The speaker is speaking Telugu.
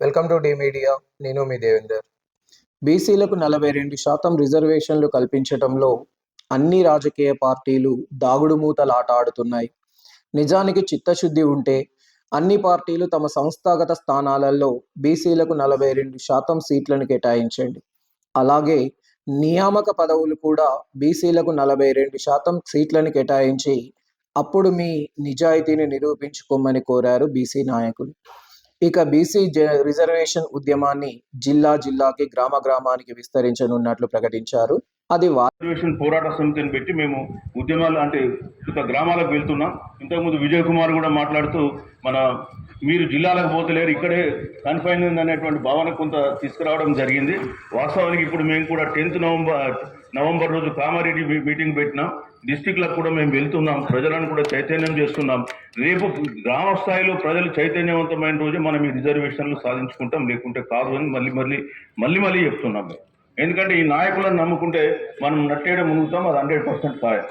Welcome to D media. నేను మీ దేవేందర్. బీసీలకు 42% రిజర్వేషన్లు కల్పించటంలో అన్ని రాజకీయ పార్టీలు దాగుడుమూతలాట ఆడుతున్నాయి. నిజానికి చిత్తశుద్ధి ఉంటే అన్ని పార్టీలు తమ సంస్థాగత స్థానాలలో బీసీలకు 42% సీట్లను కేటాయించండి. అలాగే నియామక పదవులు కూడా బీసీలకు 42% సీట్లను కేటాయించి అప్పుడు మీ నిజాయితీని నిరూపించుకోమని కోరారు బీసీ నాయకులు. ఇక బీసీ రిజర్వేషన్ ఉద్యమాన్ని జిల్లాకి గ్రామానికి విస్తరించనున్నట్లు ప్రకటించారు. అది రిజర్వేషన్ పోరాట సమితిని పెట్టి మేము ఉద్యమాలు అంటే ఇక గ్రామాలకు వెళ్తున్నాం. ఇంతకుముందు విజయ్ కుమార్ కూడా మాట్లాడుతూ మీరు జిల్లాలకు పోతలేరు, ఇక్కడే కన్ఫైన్ అనేటువంటి భావన కొంత తీసుకురావడం జరిగింది. వాస్తవానికి ఇప్పుడు మేము కూడా 10th నవంబర్ రోజు కామారెడ్డి మీటింగ్ పెట్టినాం. డిస్టిక్లకు కూడా మేము వెళ్తున్నాం, ప్రజలను కూడా చైతన్యం చేస్తున్నాం. రేపు గ్రామ స్థాయిలో ప్రజలు చైతన్యవంతమైన రోజు మనం ఈ రిజర్వేషన్లు సాధించుకుంటాం, లేకుంటే కాదు అని మళ్ళీ చెప్తున్నాం. ఎందుకంటే ఈ నాయకులను నమ్ముకుంటే మనం నట్టేయడం మునుగుతాం, అది 100% ఖాయం.